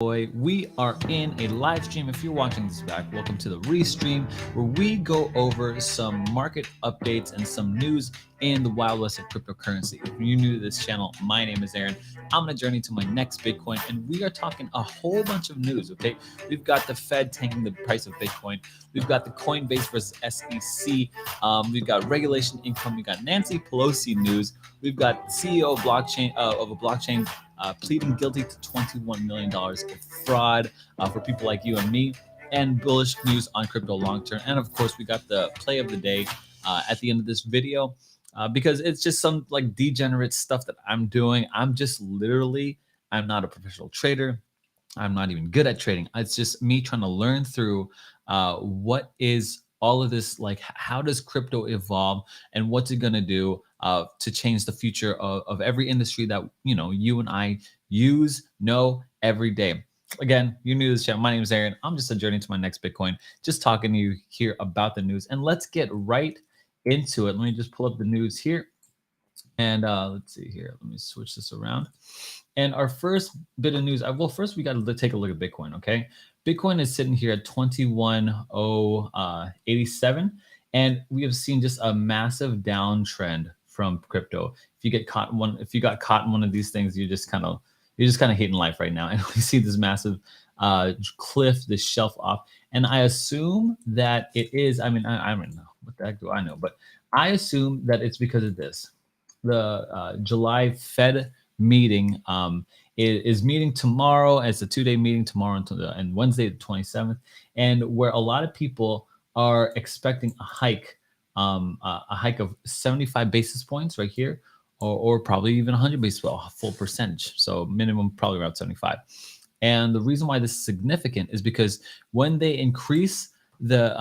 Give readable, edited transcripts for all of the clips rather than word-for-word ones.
boy. We are in a live stream. If you're watching this back, welcome to the restream where we go over some market updates and some news in the wild west of cryptocurrency. If you're new to this channel, my name is Aaron. I'm on a journey to my next Bitcoin, and we are talking a whole bunch of news. Okay, we've got the Fed tanking the price of Bitcoin. We've got the Coinbase versus SEC. We've got regulation income. We've got Nanci Pelosi news. We've got the CEO of a blockchain pleading guilty to $21 million of fraud for people like you and me, and bullish news on crypto long term. And of course, we got the play of the day at the end of this video because it's just some like degenerate stuff that I'm doing. I'm not a professional trader. I'm not even good at trading. It's just me trying to learn through what is all of this, like how does crypto evolve and what's it going to do to change the future of every industry that you and I know every day. Again, you're new to this channel. My name is Aaron. I'm just a journey to my next Bitcoin, just talking to you here about the news. And let's get right into it. Let me just pull up the news here. And let's see here. Let me switch this around. And our first bit of news, well, first we got to take a look at Bitcoin, okay? Bitcoin is sitting here at 21,087, and we have seen just a massive downtrend from crypto. If you got caught in one of these things, you're just kind of hating life right now. And we see this massive cliff, this shelf off. And I assume that it is, I don't know, what the heck do I know? But I assume that it's because of this. The July Fed meeting is meeting tomorrow. It's a 2-day meeting tomorrow and Wednesday the 27th, and where a lot of people are expecting a hike of 75 basis points right here, or probably even 100 basis points, a full percentage. So minimum probably around 75. And the reason why this is significant is because when they increase the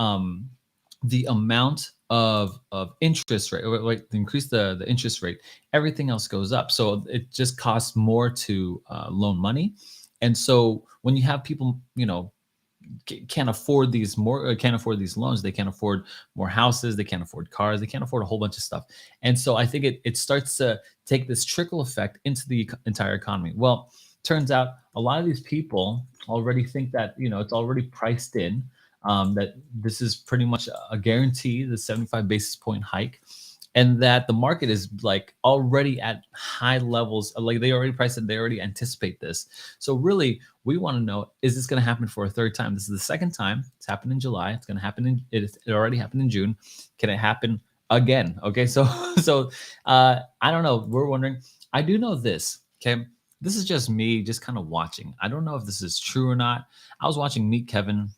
amount of interest rate, or like increase the interest rate, everything else goes up. So it just costs more to loan money. And so when you have people, can't afford these loans, they can't afford more houses, they can't afford cars, they can't afford a whole bunch of stuff. And so I think it starts to take this trickle effect into the entire economy. Well, turns out a lot of these people already think that, it's already priced in, that this is pretty much a guarantee, the 75 basis point hike, and that the market is like already at high levels. Like they already priced it, they already anticipate this. So really, we want to know, is this going to happen for a third time? This is the second time. It's happened in July. It's going to happen it already happened in June. Can it happen again? Okay, so I don't know. We're wondering. I do know this. Okay, this is just me, just kind of watching. I don't know if this is true or not. I was watching Meet Kevin,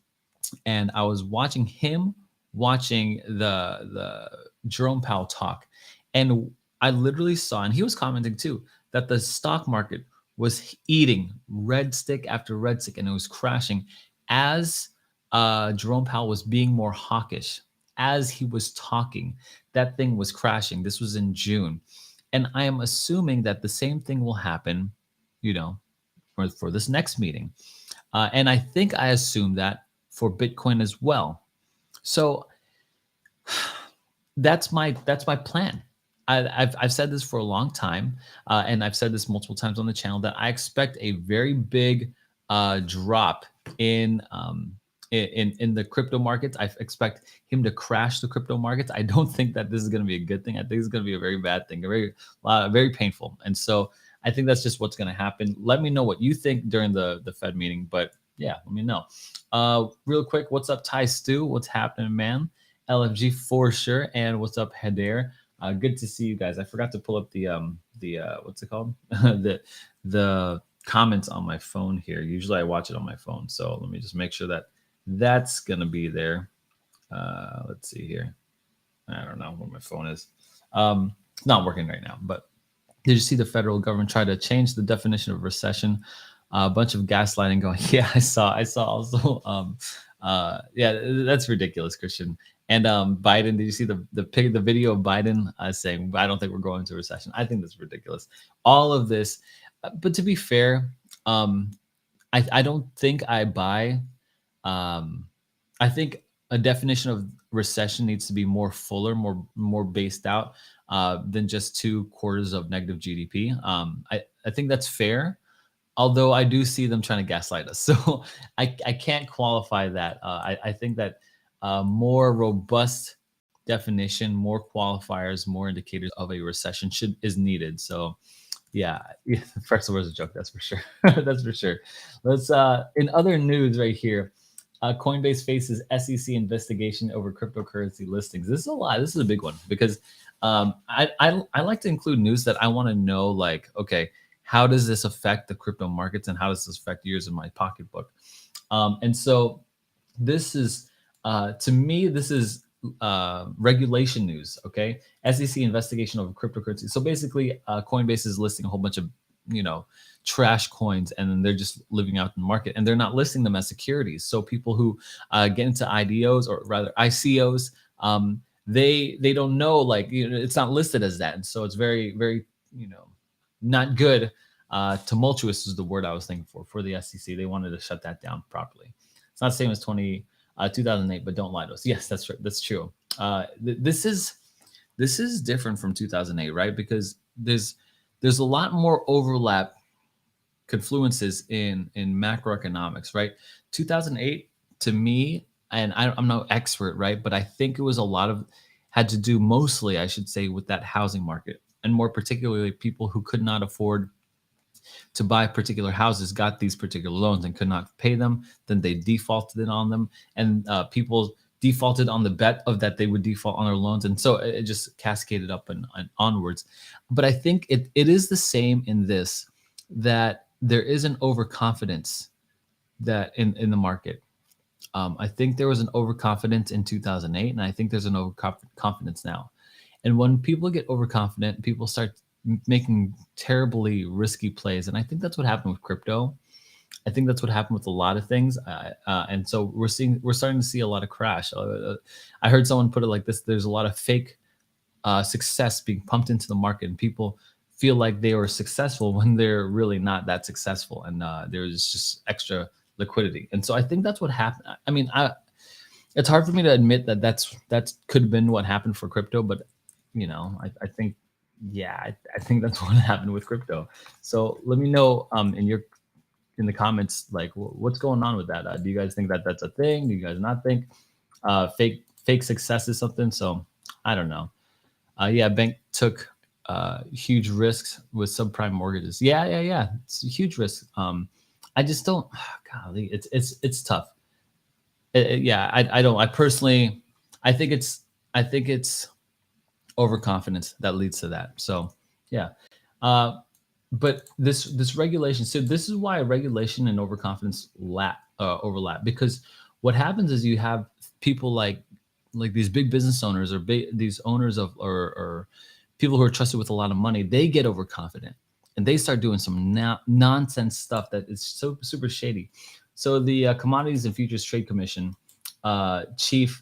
and I was watching him watching the Jerome Powell talk, and I literally saw, and he was commenting too, that the stock market was eating red stick after red stick, and it was crashing as Jerome Powell was being more hawkish. As he was talking, that thing was crashing. This was in June, and I am assuming that the same thing will happen, for this next meeting, and I assume that for Bitcoin as well. So that's my plan. I've said this for a long time, and I've said this multiple times on the channel, that I expect a very big drop in the crypto markets. I expect him to crash the crypto markets. I don't think that this is going to be a good thing. I think it's going to be a very bad thing, very painful. And so I think that's just what's going to happen. Let me know what you think during the Fed meeting, but yeah, let me know. Real quick, what's up, Ty Stu? What's happening, man? LFG for sure. And what's up, Hedair? Good to see you guys. I forgot to pull up the what's it called? the comments on my phone here. Usually I watch it on my phone. So let me just make sure that that's gonna be there. Let's see here. I don't know where my phone is. It's not working right now, but did you see the federal government try to change the definition of recession? A bunch of gaslighting going. Yeah, I saw also. Yeah, that's ridiculous, Christian. And Biden, did you see the video of Biden saying, I don't think we're going into a recession? I think that's ridiculous. All of this, but to be fair, I don't think I buy. I think a definition of recession needs to be more fuller, more based out than just 2 quarters of negative GDP. I think that's fair. although I do see them trying to gaslight us. So I can't qualify that. I think that more robust definition, more qualifiers, more indicators of a recession is needed. So yeah, yeah, pretzel was a joke. That's for sure. That's for sure. Let's in other news right here. Coinbase faces SEC investigation over cryptocurrency listings. This is a lot. This is a big one because I like to include news that I want to know. Like, okay, how does this affect the crypto markets and how does this affect yours in my pocketbook? And so this is to me this is regulation news. Okay, SEC investigation over cryptocurrency. So basically, Coinbase is listing a whole bunch of you know trash coins, and then they're just living out in the market, and they're not listing them as securities. So people who get into IDOs or rather ICOs, they don't know, like it's not listed as that, and so it's very you know not good. Tumultuous is the word I was thinking for the SEC. They wanted to shut that down properly. It's not the same as 2008, but don't lie to us. Yes, that's right. That's true. This is different from 2008, right? Because there's a lot more overlap, confluences in macroeconomics, right? 2008 to me, and I'm no expert, right? But I think it was a lot of had to do mostly, I should say, with that housing market, and more particularly people who could not afford to buy particular houses got these particular loans and could not pay them. Then they defaulted on them, and people defaulted on the bet of that they would default on their loans, and so it just cascaded up and onwards. But I think it is the same in this, that there is an overconfidence that in the market. I think there was an overconfidence in 2008, and I think there's an overconfidence now. And when people get overconfident, people start making terribly risky plays. And I think that's what happened with crypto. I think that's what happened with a lot of things. And so we're starting to see a lot of crash. I heard someone put it like this: there's a lot of fake success being pumped into the market, and people feel like they were successful when they're really not that successful, and there's just extra liquidity. And so I think that's what happened. I mean, it's hard for me to admit that that could have been what happened for crypto, but I think, yeah, I think that's what happened with crypto. So let me know in the comments, like what's going on with that. Do you guys think that that's a thing? Do you guys not think fake success is something? So I don't know. Yeah, bank took huge risks with subprime mortgages. Yeah. It's a huge risk. I just don't. Golly, it's tough. Yeah, I don't. I personally, I think it's overconfidence that leads to that. So yeah. But this regulation, so this is why regulation and overconfidence overlap, because what happens is you have people like these big business owners, or these owners of or people who are trusted with a lot of money. They get overconfident and they start doing some nonsense stuff that is so super shady. So the Commodities and Futures Trade Commission chief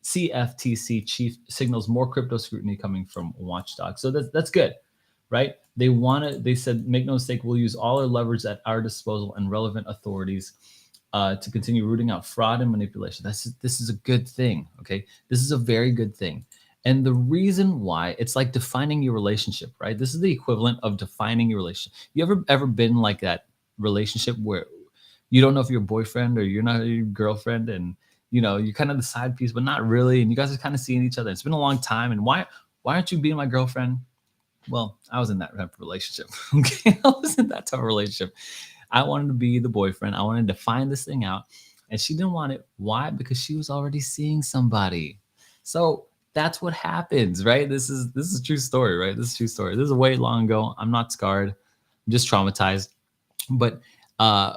CFTC chief signals more crypto scrutiny coming from watchdogs. So that's good, right? They said, make no mistake, we'll use all our leverage at our disposal and relevant authorities to continue rooting out fraud and manipulation. This is a good thing, okay? This is a very good thing. And the reason why, it's like defining your relationship, right? This is the equivalent of defining your relationship. You ever been like that relationship where you don't know if you're a boyfriend or you're not your girlfriend, and you're kind of the side piece, but not really, and you guys are kind of seeing each other. It's been a long time, and why aren't you being my girlfriend? Well, I was in that type of relationship. Okay, I was in that type of relationship. I wanted to be the boyfriend. I wanted to find this thing out, and she didn't want it. Why? Because she was already seeing somebody. So that's what happens, right? This is a true story, right? This is a true story. This is way long ago. I'm not scarred. I'm just traumatized. But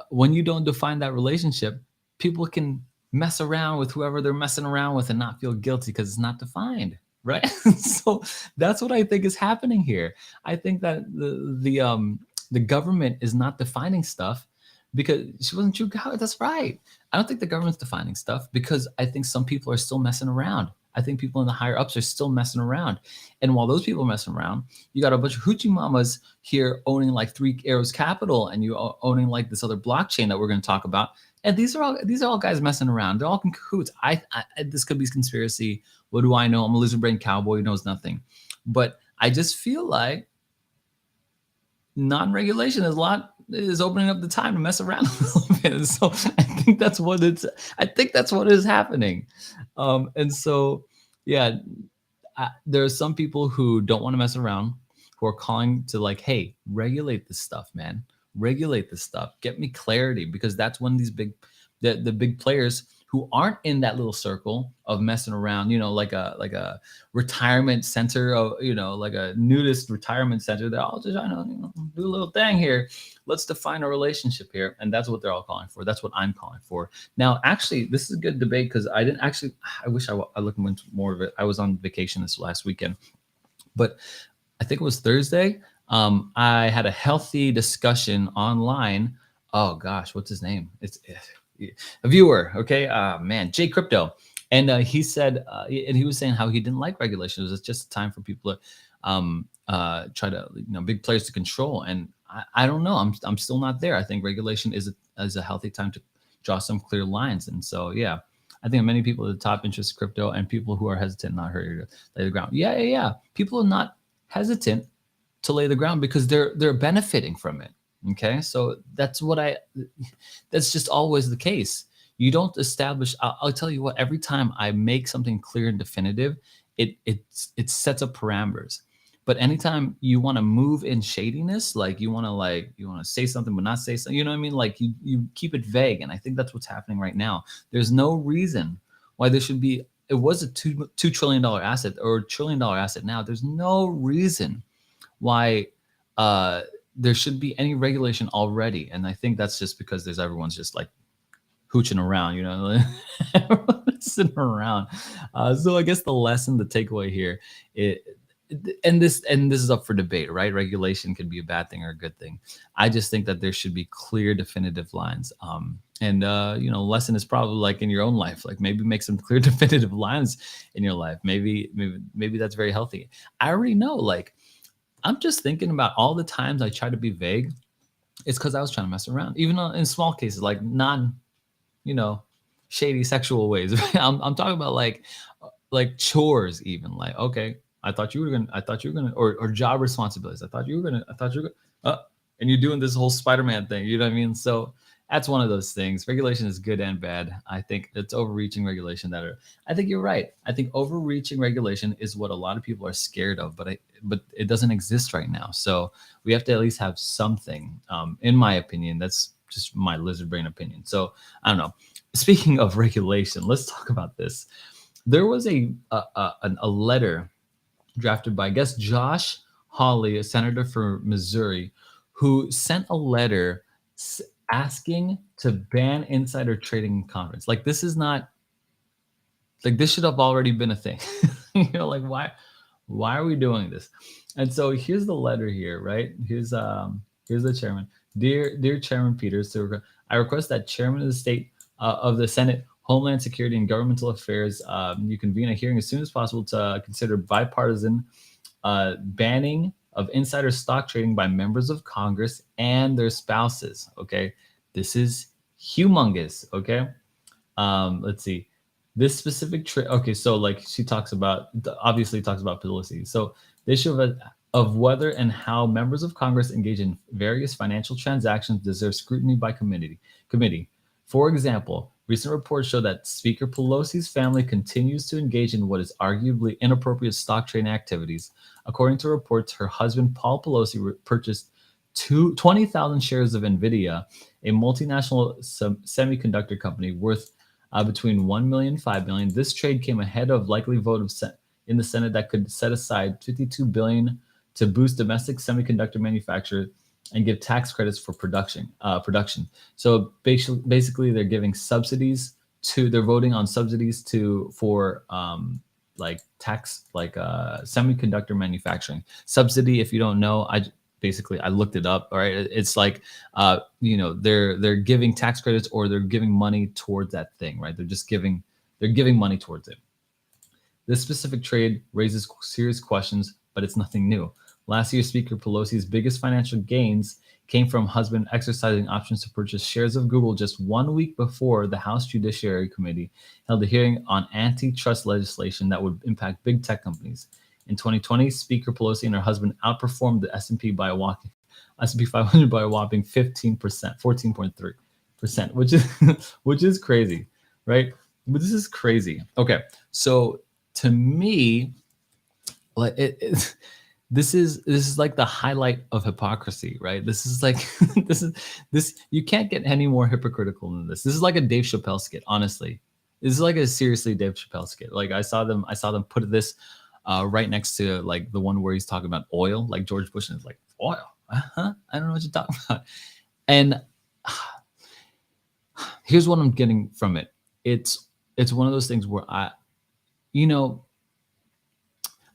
when you don't define that relationship, people can mess around with whoever they're messing around with and not feel guilty because it's not defined, right? So that's what I think is happening here. I think that the government is not defining stuff because she wasn't true. God, that's right. I don't think the government's defining stuff because I think some people are still messing around. I think people in the higher ups are still messing around. And while those people are messing around, you got a bunch of hoochie mamas here owning like Three Arrows Capital, and you owning like this other blockchain that we're going to talk about. And these are all guys messing around. They're all in cahoots. This could be conspiracy. What do I know? I'm a lizard brain cowboy who knows nothing. But I just feel like non-regulation is a lot is opening up the time to mess around a little bit. So I think that's what it's. I think that's what is happening. And so, yeah, there are some people who don't want to mess around, who are calling to like, hey, regulate this stuff, man. Regulate this stuff. Get me clarity, because that's when these the big players who aren't in that little circle of messing around, like a retirement center, of like a nudist retirement center. They're all just trying to do a little thing here. Let's define a relationship here, and that's what they're all calling for. That's what I'm calling for. Now, actually, this is a good debate, because I didn't actually. I wish I looked into more of it. I was on vacation this last weekend, but I think it was Thursday. I had a healthy discussion online. Oh gosh, what's his name? It's a viewer. Okay, man, Jay Crypto, and he said, and he was saying how he didn't like regulations. It's just time for people to try to, big players to control. And I don't know. I'm still not there. I think regulation is a healthy time to draw some clear lines. And so, yeah, I think many people at the top interest crypto, and people who are hesitant, not ready to lay the ground. Yeah. People are not hesitant to lay the ground because they're benefiting from it. Okay, so that's just always the case. You don't establish. I'll tell you what. Every time I make something clear and definitive, it sets up parameters. But anytime you want to move in shadiness, like you want to say something but not say something, you know what I mean? Like you keep it vague, and I think that's what's happening right now. There's no reason why there should be. It was a $2 trillion asset, or $1 trillion asset now. There's no reason why there should be any regulation already. And I think that's just because everyone's just like hooching around, everyone's sitting around. So I guess the takeaway here, and this is up for debate, right? Regulation could be a bad thing or a good thing. I just think that there should be clear, definitive lines. Lesson is probably like in your own life, like maybe make some clear, definitive lines in your life. Maybe that's very healthy. I already know, like, I'm just thinking about all the times I try to be vague. It's because I was trying to mess around, even in small cases, like shady sexual ways. I'm talking about like chores, even like, okay, I thought you were gonna, or job responsibilities. I thought you were gonna, and you're doing this whole Spider-Man thing. You know what I mean? So that's one of those things. Regulation is good and bad. I think it's overreaching regulation I think you're right. I think overreaching regulation is what a lot of people are scared of, but it doesn't exist right now. So we have to at least have something, in my opinion. That's just my lizard brain opinion. So I don't know. Speaking of regulation, let's talk about this. There was a letter drafted by, I guess, Josh Hawley, a senator for Missouri, who sent a letter asking to ban insider trading in conference. Like, this is not, like, this should have already been a thing. Like, why are we doing this? And so here's the letter here, right? Here's the chairman. Dear Chairman Peters, I request that Chairman of the State of the Senate Homeland Security and Governmental Affairs, you convene a hearing as soon as possible to consider bipartisan banning of insider stock trading by members of Congress and their spouses. Okay, this is humongous. Okay, let's see. This specific okay, so like she obviously talks about Pelosi. So the issue of whether and how members of Congress engage in various financial transactions deserve scrutiny by committee. For example, recent reports show that Speaker Pelosi's family continues to engage in what is arguably inappropriate stock trading activities. According to reports, her husband, Paul Pelosi, purchased 20,000 shares of NVIDIA, a multinational semiconductor company worth between $1 million and $5 billion. This trade came ahead of likely vote in the Senate that could set aside $52 billion to boost domestic semiconductor manufacturers and give tax credits for production. So basically, they're giving subsidies they're voting on subsidies for like tax, like semiconductor manufacturing. Subsidy, if you don't know, I looked it up. All right, it's like they're giving tax credits, or they're giving money towards that thing, right? They're giving money towards it. This specific trade raises serious questions, but it's nothing new. Last year, Speaker Pelosi's biggest financial gains came from husband exercising options to purchase shares of Google just 1 week before the House Judiciary Committee held a hearing on antitrust legislation that would impact big tech companies. In 2020, Speaker Pelosi and her husband outperformed the S&P by a S&P 500 by a whopping 15%, 14.3%, which is crazy, right? But this is crazy. Okay, so to me, like this is like the highlight of hypocrisy, right? This is like this you can't get any more hypocritical than this. This is like a Dave Chappelle skit, honestly. This is like a seriously Dave Chappelle skit. Like I saw them put this right next to like the one where he's talking about oil, like George Bush, and it's like oil. I don't know what you're talking about. And here's what I'm getting from it. It's one of those things where you know,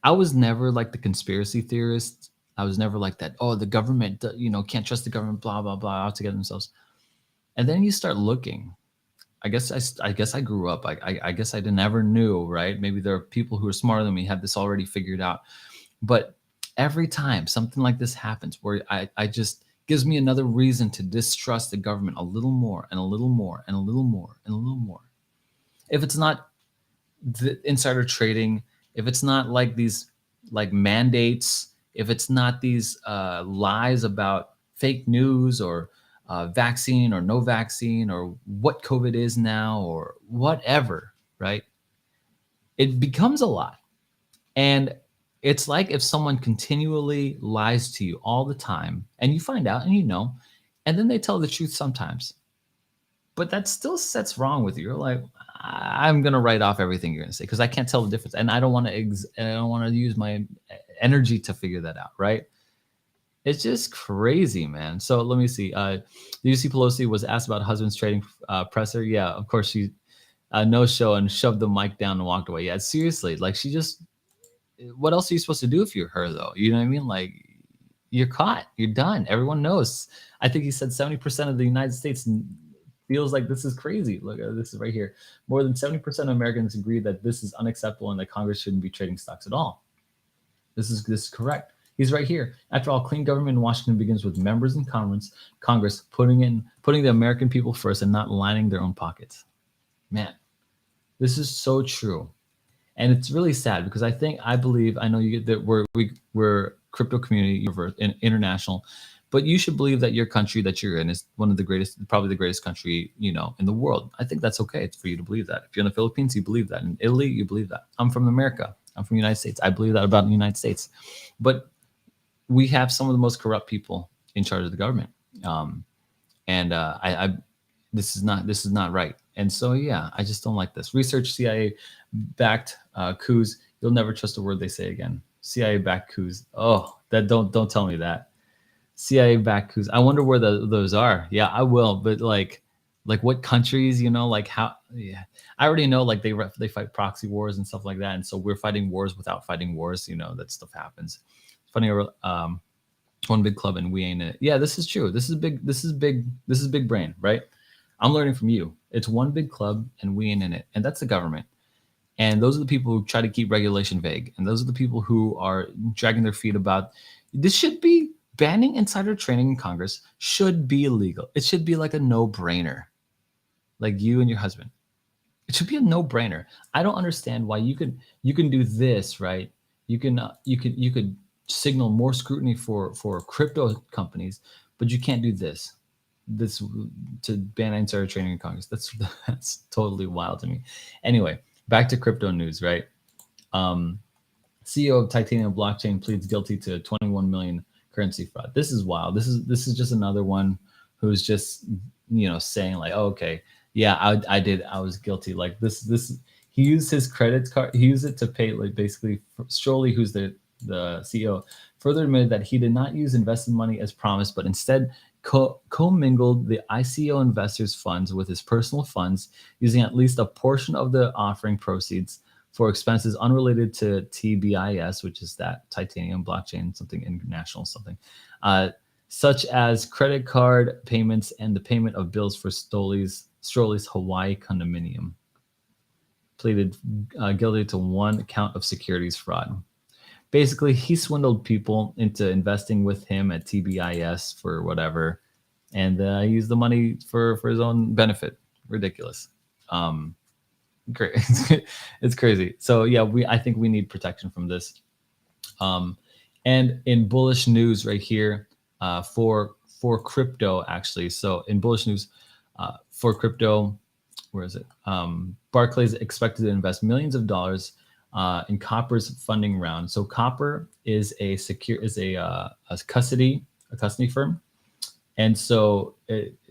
I was never like the conspiracy theorist. I was never like that. Oh, the government, can't trust the government. Blah blah blah. Out to get themselves. And then you start looking. I guess I grew up. I guess I never knew. Right? Maybe there are people who are smarter than me have this already figured out. But every time something like this happens, where I just gives me another reason to distrust the government a little more and a little more and a little more and a little more. If it's not the insider trading, if it's not like these like mandates, if it's not these lies about fake news or vaccine or no vaccine or what COVID is now or whatever, right? It becomes a lot. And it's like if someone continually lies to you all the time and you find out and and then they tell the truth sometimes, but that still sets wrong with you. You're like, I'm gonna write off everything you're gonna say because I can't tell the difference, and I don't want to use my energy to figure that out. Right? It's just crazy, man. So let me see. Nanci Pelosi was asked about husband's trading presser. Yeah, of course she no show and shoved the mic down and walked away. Yeah, seriously, like she just. What else are you supposed to do if you're her though? You know what I mean? Like you're caught. You're done. Everyone knows. I think he said 70% of the United States feels like this is crazy. Look, this is right here. More than 70% of Americans agree that this is unacceptable and that Congress shouldn't be trading stocks at all. This is correct. He's right here. After all, clean government in Washington begins with members in Congress putting the American people first and not lining their own pockets. Man, this is so true. And it's really sad because I believe, I know you get that we're crypto community, international, but you should believe that your country that you're in is one of the greatest, probably the greatest country, in the world. I think that's okay for you to believe that. If you're in the Philippines, you believe that. In Italy, you believe that. I'm from America. I'm from the United States. I believe that about the United States. But we have some of the most corrupt people in charge of the government. This is not right. And so, yeah, I just don't like this. Research CIA backed coups. You'll never trust a word they say again. CIA backed coups. Oh, that don't tell me that. CIA backed coups. I wonder where those are. Yeah, I will. But like what countries? Like how? Yeah, I already know. Like they fight proxy wars and stuff like that. And so we're fighting wars without fighting wars. That stuff happens. It's funny. One big club and we ain't in it. Yeah, this is true. This is big. This is big. This is big brain, right? I'm learning from you. It's one big club and we ain't in it. And that's the government. And those are the people who try to keep regulation vague. And those are the people who are dragging their feet about this should be banning insider trading in Congress should be illegal. It should be like a no-brainer. Like you and your husband. It should be a no-brainer. I don't understand why you can do this, right? You could signal more scrutiny for crypto companies, but you can't do this to ban insider trading in Congress. That's totally wild to me. Anyway, back to crypto news, right? CEO of Titanium Blockchain pleads guilty to 21 million currency fraud. This is wild. This is just another one who's just saying like, oh, okay, yeah, I was guilty. Like this he used his credit card. He used it to pay like basically Stroley, who's the CEO, further admitted that he did not use invested money as promised, but instead commingled the ICO investors' funds with his personal funds, using at least a portion of the offering proceeds for expenses unrelated to TBIS, which is that Titanium Blockchain, something international, something, such as credit card payments and the payment of bills for Stroley's Hawaii condominium. Pleaded guilty to one count of securities fraud. Basically, he swindled people into investing with him at TBIS for whatever, and he used the money for his own benefit. Ridiculous. Great. It's crazy. So yeah, I think we need protection from this. And in bullish news right here, for crypto actually. So in bullish news, for crypto, where is it? Barclays expected to invest millions of dollars in Copper's funding round. So Copper is a custody firm, and so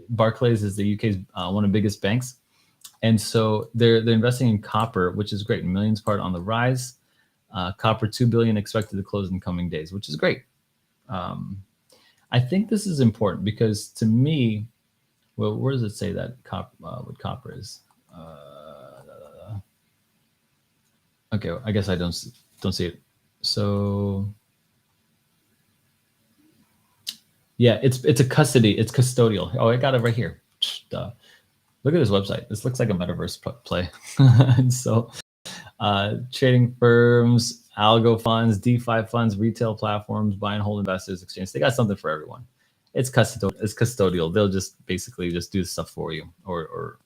Barclays is the UK's one of the biggest banks, and so they're investing in Copper, which is great. Millions part on the rise. Copper 2 billion expected to close in coming days, which is great. I think this is important because to me, well, where does it say that what copper is? Okay, I guess I don't see it. So yeah, it's a custody, it's custodial. Oh, I got it right here. Duh. Look at this website. This looks like a metaverse play. And so trading firms, algo funds, DeFi funds, retail platforms, buy and hold investors, exchange. They got something for everyone. It's custodial. They'll just basically just do stuff for you, or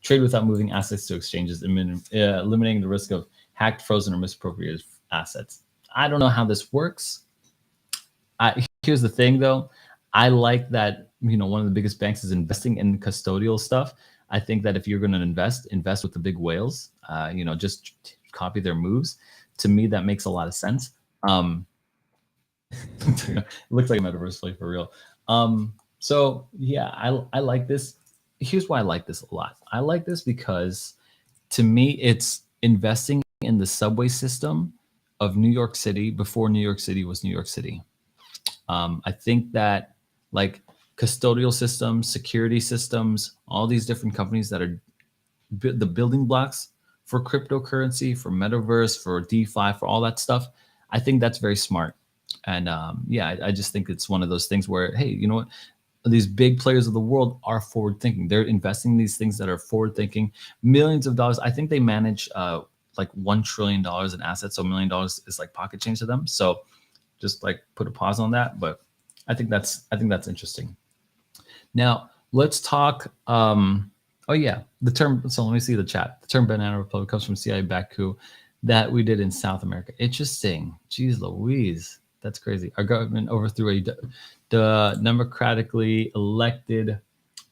trade without moving assets to exchanges, eliminating the risk of hacked, frozen, or misappropriated assets. I don't know how this works. Here's the thing, though. I like that one of the biggest banks is investing in custodial stuff. I think that if you're going to invest with the big whales. Just copy their moves. To me, that makes a lot of sense. It looks like a metaverse play for real. So yeah, I like this. Here's why I like this a lot. I like this because to me, it's investing in the subway system of New York City before New York City was New York City. I think that like custodial systems, security systems, all these different companies that are the building blocks for cryptocurrency, for metaverse, for DeFi, for all that stuff. I think that's very smart. And I just think it's one of those things where, hey, you know what? These big players of the world are forward thinking. They're investing in these things that are forward thinking. Millions of dollars. I think they manage like $1 trillion in assets. So $1 million is like pocket change to them. So just like put a pause on that. But I think that's interesting. Now let's talk. Oh yeah, the term. So let me see the chat. The term banana republic comes from CIA Baku that we did in South America. Interesting. Jeez Louise. That's crazy. Our government overthrew the democratically elected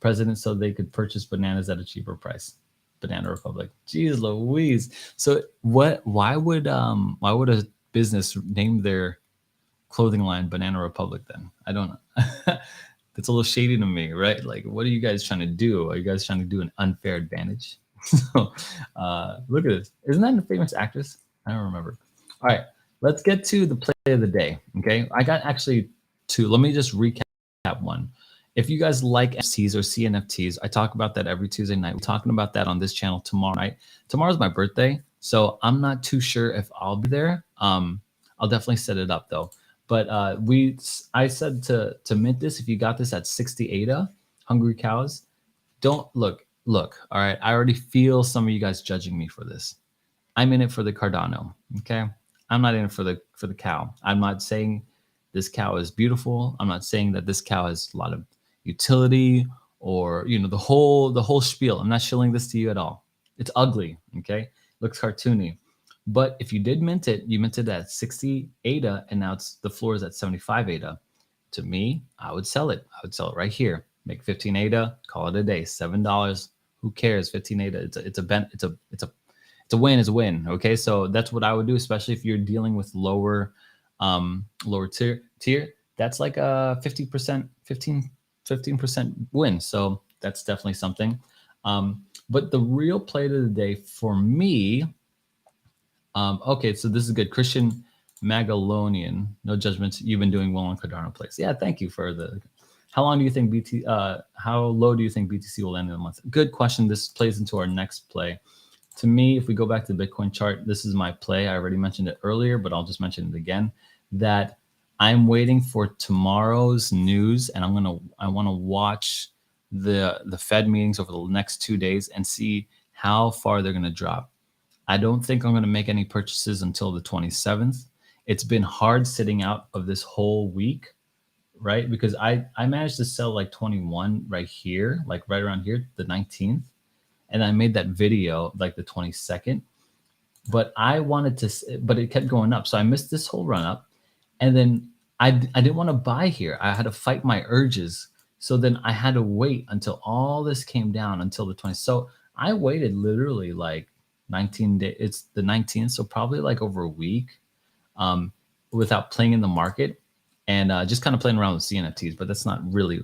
president so they could purchase bananas at a cheaper price. Banana Republic. Jeez Louise. So why would a business name their clothing line Banana Republic then? I don't know. That's a little shady to me, right? Like, what are you guys trying to do? Are you guys trying to do an unfair advantage? So look at this. Isn't that a famous actress? I don't remember. All right, let's get to the play of the day. Okay, I got actually two. Let me just recap one. If you guys like NFTs or CNFTs, I talk about that every Tuesday night. We're talking about that on this channel tomorrow night. Tomorrow's my birthday, so I'm not too sure if I'll be there. I'll definitely set it up though. But I said to mint this, if you got this at 60 ADA, Hungry Cows, don't look. All right, I already feel some of you guys judging me for this. I'm in it for the Cardano, okay? I'm not in it for the cow. I'm not saying this cow is beautiful. I'm not saying that this cow has a lot of utility or the whole spiel. I'm not shilling this to you at all. It's ugly, okay? Looks cartoony. But if you did mint it, you minted at 60 ADA, and now the floor is at 75 ADA. To me, I would sell it. I would sell it right here. Make 15 ADA, call it a day. $7. Who cares? 15 ADA. It's a win. Is a win. Okay, so that's what I would do, especially if you're dealing with lower tier. That's like a 50%, 15% win. So that's definitely something. But the real play of the day for me. Okay, so this is good. Christian Magalonian, no judgments. You've been doing well on Cardano plays. Yeah, thank you for the. How long do you think how low do you think BTC will end in a month? Good question. This plays into our next play. To me, if we go back to the Bitcoin chart, this is my play. I already mentioned it earlier, but I'll just mention it again. That I'm waiting for tomorrow's news, and I want to watch the Fed meetings over the next 2 days and see how far they're going to drop. I don't think I'm going to make any purchases until the 27th. It's been hard sitting out of this whole week, right? Because I managed to sell like 21 right here, like right around here, the 19th. And I made that video like the 22nd. But but it kept going up. So I missed this whole run up. And then I didn't want to buy here. I had to fight my urges. So then I had to wait until all this came down until the 20th. So I waited literally like 19 days. It's the 19th, so probably like over a week, um, without playing in the market, and just kind of playing around with CNFTs. But that's not really.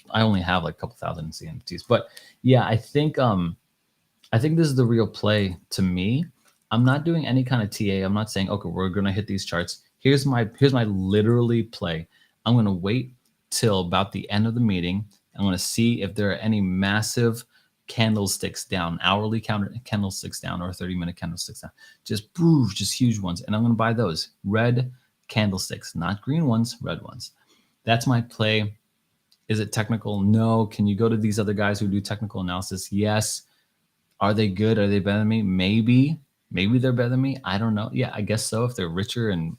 I only have like a couple thousand CNFTs. But yeah, I think this is the real play to me. I'm not doing any kind of TA. I'm not saying, okay, we're gonna hit these charts. Here's my literally play. I'm gonna wait till about the end of the meeting. I'm gonna see if there are any massive candlesticks down, hourly candlesticks down, or 30-minute candlesticks down. Just boof, just huge ones. And I'm gonna buy those red candlesticks, not green ones, red ones. That's my play. Is it technical? No. Can you go to these other guys who do technical analysis? Yes. Are they good? Are they better than me? Maybe. Maybe they're better than me. I don't know. Yeah, I guess so if they're richer and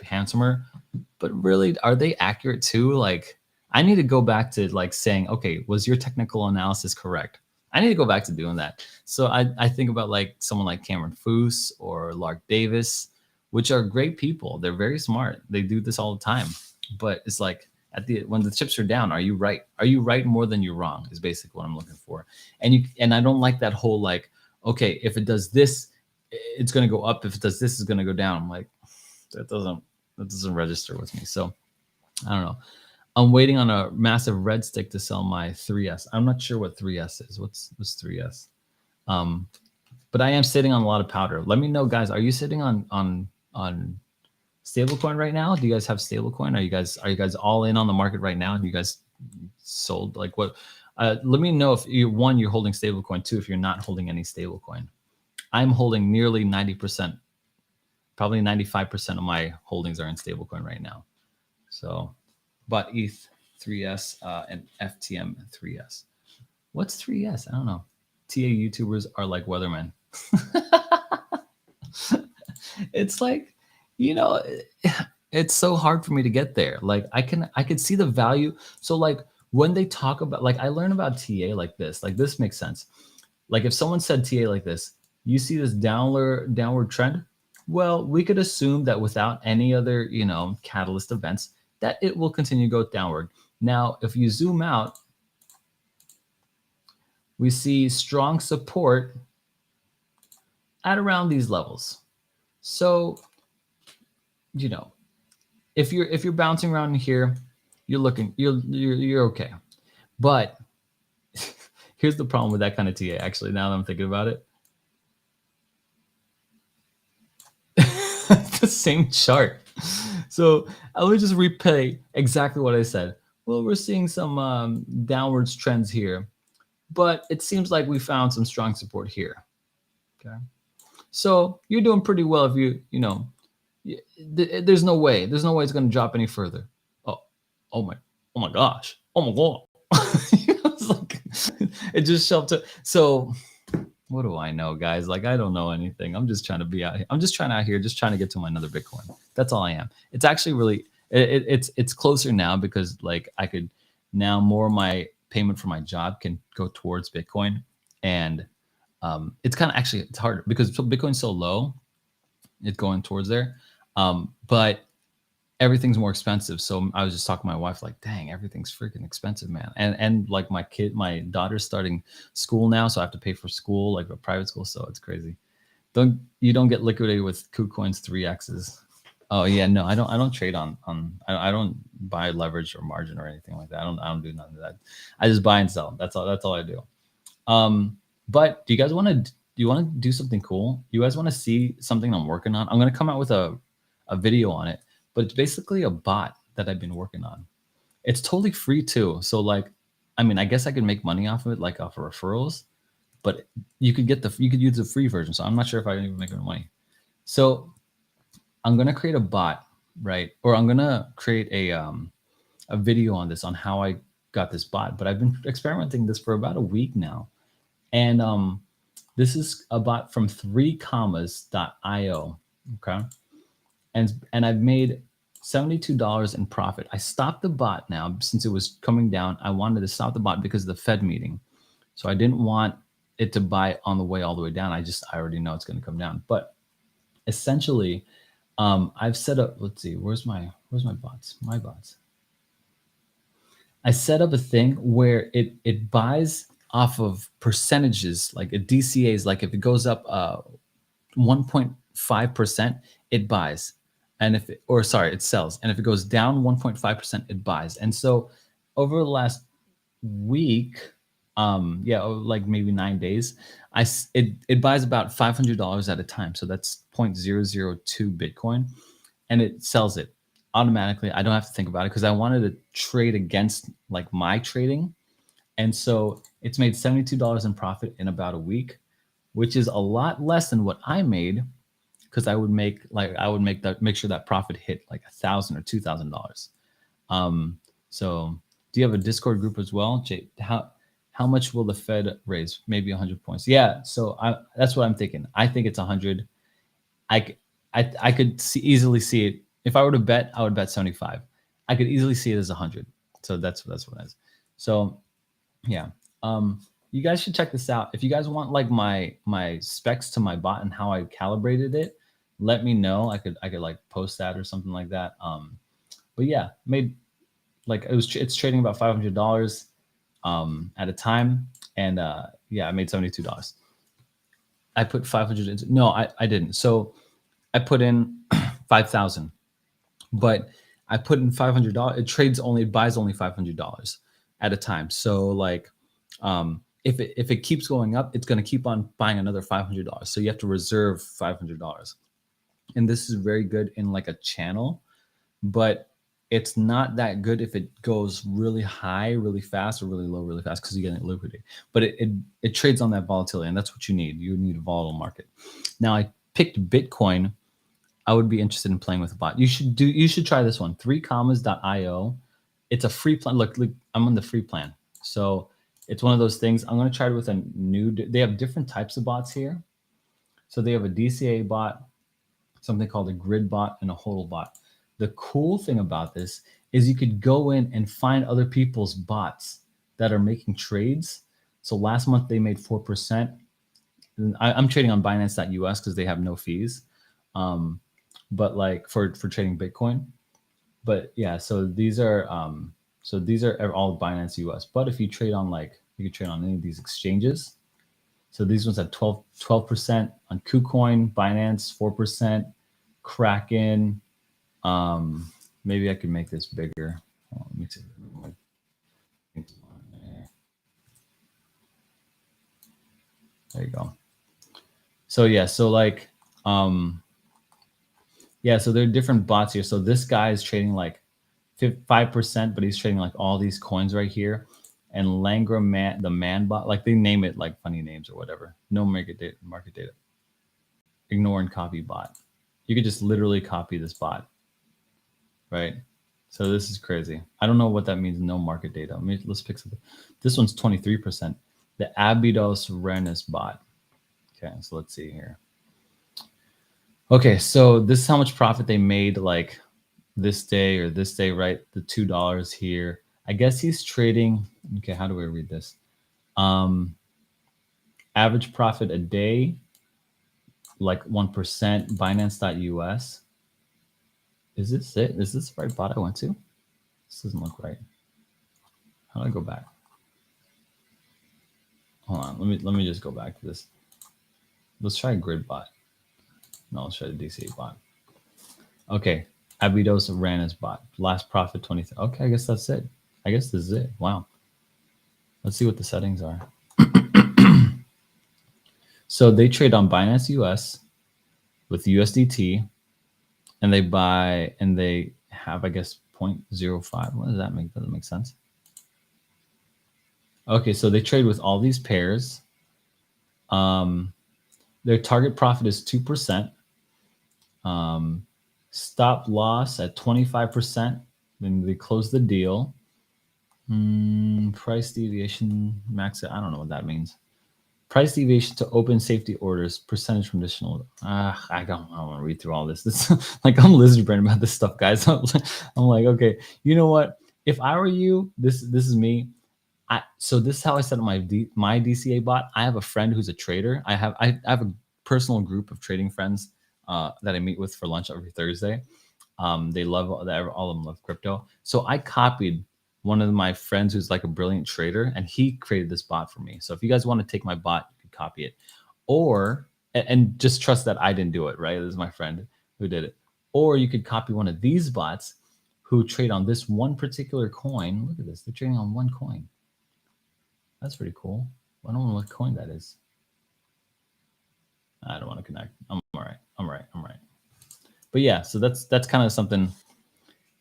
handsomer. But really, are they accurate too? Like, I need to go back to like saying, okay, was your technical analysis correct? I need to go back to doing that. So I think about like someone like Cameron Foose or Lark Davis, which are great people. They're very smart. They do this all the time. But it's like when the chips are down, are you right? Are you right more than you're wrong? Is basically what I'm looking for. And I don't like that whole like, okay, if it does this, it's going to go up. If it does this, it's going to go down. I'm like, that doesn't register with me. So I don't know. I'm waiting on a massive red stick to sell my 3S. I'm not sure what 3S is. What's 3S? But I am sitting on a lot of powder. Let me know, guys. Are you sitting on stablecoin right now? Do you guys have stablecoin? Are you guys all in on the market right now? You guys sold like what? Let me know if you're holding stablecoin. Two, if you're not holding any stablecoin. I'm holding nearly 90%, probably 95% of my holdings are in stablecoin right now. So, but ETH 3S and FTM 3S. What's 3S? I don't know. TA YouTubers are like weathermen. It's like, it's so hard for me to get there. Like I could see the value. So like when they talk about, like I learn about TA like this makes sense. Like if someone said TA like this, you see this downward trend. Well, we could assume that without any other, catalyst events, that it will continue to go downward. Now, if you zoom out, we see strong support at around these levels. So, if you're bouncing around here, you're okay. But here's the problem with that kind of TA. Actually, now that I'm thinking about it, the same chart. So let me just replay exactly what I said. Well, we're seeing some downwards trends here, but it seems like we found some strong support here. Okay, so you're doing pretty well if there's no way it's going to drop any further. Oh my gosh, oh my god. It's like, it just shoved to. So what do I know, guys? Like, I don't know anything. I'm just trying to be out here. I'm just trying out here, just trying to get to my another Bitcoin. That's all I am. It's actually really, it's closer now because like I could now more of my payment for my job can go towards Bitcoin. And it's kind of actually, it's hard because Bitcoin's so low, it's going towards there. But everything's more expensive. So I was just talking to my wife, like, dang, everything's freaking expensive, man. And like my daughter's starting school now, so I have to pay for school, like a private school. So it's crazy. You don't get liquidated with KuCoin's 3Xs. Oh yeah, no, I don't trade on I don't buy leverage or margin or anything like that. I don't do none of that. I just buy and sell. That's all I do. But do you want to do something cool? You guys want to see something I'm working on? I'm gonna come out with a video on it. But it's basically a bot that I've been working on. It's totally free too. So like, I mean, I guess I could make money off of it, like off of referrals, but you could use the free version. So I'm not sure if I can even make any money. So I'm going to create a bot, right? Or I'm going to create a video on this, on how I got this bot, but I've been experimenting this for about a week now. And this is a bot from 3commas.io. Okay. And I've made $72 in profit. I stopped the bot now since it was coming down. I wanted to stop the bot because of the Fed meeting. So I didn't want it to buy on the way all the way down. I already know it's going to come down. But essentially, I've set up, let's see, where's my bots? My bots. I set up a thing where it buys off of percentages, like a DCAs, like if it goes up 1.5%, it buys. And if it, or sorry, it sells. And if it goes down 1.5%, it buys. And so over the last week, like maybe 9 days, it buys about $500 at a time. So that's 0.002 Bitcoin, and it sells it automatically. I don't have to think about it because I wanted to trade against like my trading. And so it's made $72 in profit in about a week, which is a lot less than what I made, because I would make make sure that profit hit like $1,000 or $2,000. So do you have a Discord group as well, Jay? How much will the Fed raise? Maybe 100 points. Yeah. So that's what I'm thinking. I think it's 100. I could easily see it. If I were to bet, I would bet 75. I could easily see it as 100. So that's what it is. So yeah. You guys should check this out. If you guys want like my specs to my bot and how I calibrated it, let me know. I could like post that or something like that. But yeah, made like it's trading about $500 at a time, and I made $72. I put 500 into, no, I didn't. So I put in 5,000, but I put in $500. It buys only $500 at a time. So like, if it keeps going up, it's going to keep on buying another $500. So you have to reserve $500. And this is very good in like a channel, but it's not that good if it goes really high, really fast, or really low, really fast, because you're getting liquidity. But it trades on that volatility, and that's what you need. You need a volatile market. Now I picked Bitcoin. I would be interested in playing with a bot. You should try this one, 3commas.io. It's a free plan. Look, I'm on the free plan. So it's one of those things. I'm going to try it with a new, they have different types of bots here. So they have a DCA bot, something called a grid bot, and a hodl bot. The cool thing about this is you could go in and find other people's bots that are making trades. So last month they made 4%. I'm trading on Binance.us because they have no fees. But like for trading Bitcoin. But yeah, so these are all Binance US. But if you trade on you could trade on any of these exchanges. So these ones have 12% on KuCoin, Binance 4%, Kraken. Maybe I could make this bigger. Let me see. There you go. So yeah, so like so there are different bots here. So this guy is trading like 5%, but he's trading like all these coins right here. And Langra the man bot, like they name it like funny names or whatever. No market data. Ignore and copy bot. You could just literally copy this bot, right? So this is crazy. I don't know what that means. No market data. Let's pick something. This one's 23%. The Abydos Renus bot. Okay, so let's see here. Okay, so this is how much profit they made like this day, right? The $2 here. I guess he's trading. Okay, how do I read this? Average profit a day, like 1%. Binance.us. Is this it? Is this the right bot I went to? This doesn't look right. How do I go back? Hold on. Let me just go back to this. Let's try grid bot. No, let's try the DCA bot. Okay. Abydos Ranus bot. Last profit 20. Okay, I guess that's it. I guess this is it. Wow. Let's see what the settings are. So they trade on Binance US with USDT, and they have, I guess, 0.05. What does that make? Doesn't make sense. Okay, so they trade with all these pairs. Their target profit is 2%. Stop loss at 25%. Then they close the deal. Price deviation max. I don't know what that means. Price deviation to open safety orders, percentage from additional. I don't want to read through all this. This like I'm lizard brain about this stuff, guys. I'm like, okay, you know what? If I were you, this is me. So this is how I set up my DCA bot. I have a friend who's a trader. I have a personal group of trading friends that I meet with for lunch every Thursday. They love all of them love crypto. So I copied one of my friends who's like a brilliant trader, and he created this bot for me. So if you guys want to take my bot, you can copy it, or and just trust that I didn't do it. Right, this is my friend who did it. Or you could copy one of these bots who trade on this one particular coin. Look at this; they're trading on one coin. That's pretty cool. I don't know what coin that is. I don't want to connect. I'm all right. I'm right. I'm right. But yeah, so that's kind of something.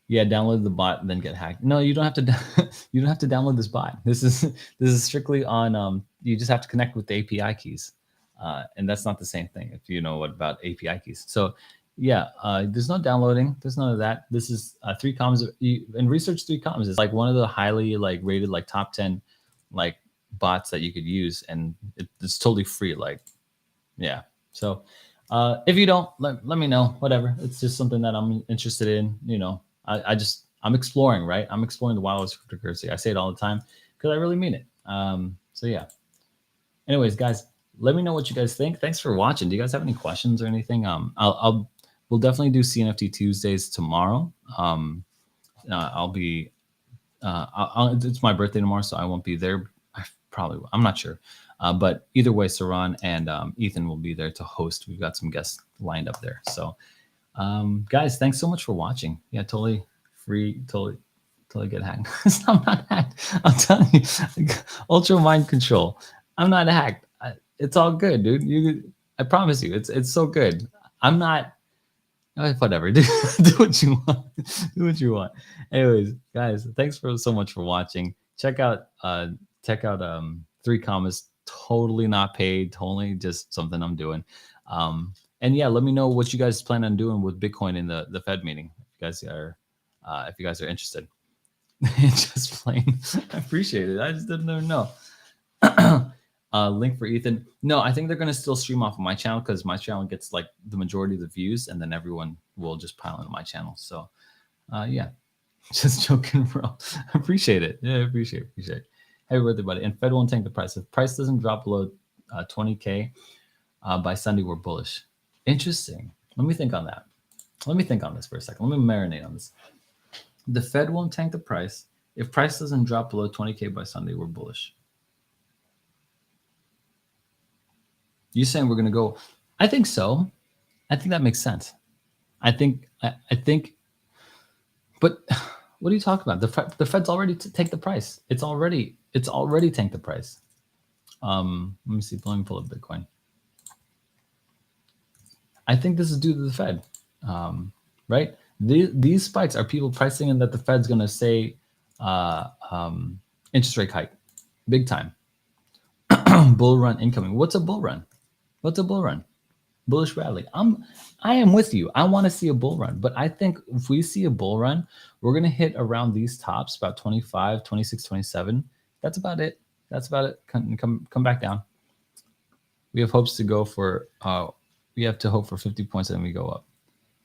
Yeah, download the bot and then get hacked. No, you don't have to. You don't have to download this bot. This is strictly on. You just have to connect with the API keys, and that's not the same thing. If you know what about API keys, so yeah, there's no downloading. There's none of that. This is 3Coms. And research 3Coms is like one of the highly like rated like top 10 like bots that you could use, and it's totally free. Like, yeah. So if you don't, let me know. Whatever. It's just something that I'm interested in. You know, I'm exploring, right? I'm exploring the wildest cryptocurrency. I say it all the time because I really mean it. So yeah. Anyways, guys, let me know what you guys think. Thanks for watching. Do you guys have any questions or anything? We'll definitely do CNFT Tuesdays tomorrow. I'll be it's my birthday tomorrow, so I won't be there. I'm not sure. But either way, Saran and Ethan will be there to host. We've got some guests lined up there. So, guys, thanks so much for watching. Yeah, totally free, totally get hacked. I'm not hacked. I'm telling you, ultra mind control. I'm not hacked. It's all good, dude. I promise you, it's so good. I'm not. Whatever. Do what you want. Do what you want. Anyways, guys, thanks so much for watching. Check out 3Commas. Totally not paid. Totally just something I'm doing. And yeah, let me know what you guys plan on doing with Bitcoin in the Fed meeting. If you guys are interested. Just plain. I appreciate it. I just didn't know. Link for Ethan. No, I think they're going to still stream off of my channel because my channel gets like the majority of the views, and then everyone will just pile into my channel. So, yeah, just joking, bro. Appreciate it. Yeah, appreciate it. Happy birthday, buddy. And Fed won't tank the price. If price doesn't drop below 20K by Sunday, we're bullish. Interesting. Let me think on that. Let me think on this for a second. Let me marinate on this. The Fed won't tank the price. If price doesn't drop below 20K by Sunday, we're bullish. You saying we're going to go? I think so. I think that makes sense. I think, but what are you talking about? The Fed's already tanked the price. It's already tanked the price. Let me see. Let me pull up Bitcoin. I think this is due to the Fed, right? These spikes are people pricing in that the Fed's going to say interest rate hike, big time. Bull run incoming. What's a bull run? What's a bull run? Bullish rally. I am with you. I want to see a bull run, but I think if we see a bull run, we're going to hit around these tops, about 25, 26, 27. That's about it. Come back down. We have hopes to go for, we have to hope for 50 points and then we go up.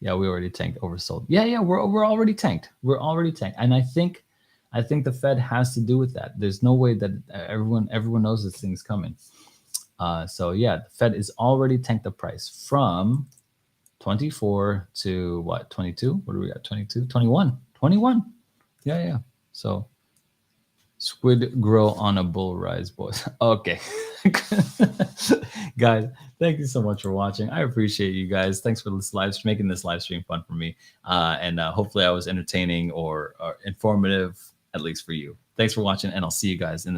Yeah, we already tanked, oversold. Yeah, we're already tanked. We're already tanked. And I think the Fed has to do with that. There's no way that everyone knows this thing's coming. So yeah, the Fed is already tanked the price from 24 to what? 22? What do we got? 22, 21. Yeah. So squid grow on a bull rise, boys. Okay. Guys, thank you so much for watching. I appreciate you guys. Thanks for making this live stream fun for me. And hopefully I was entertaining or informative, at least for you. Thanks for watching, and I'll see you guys in the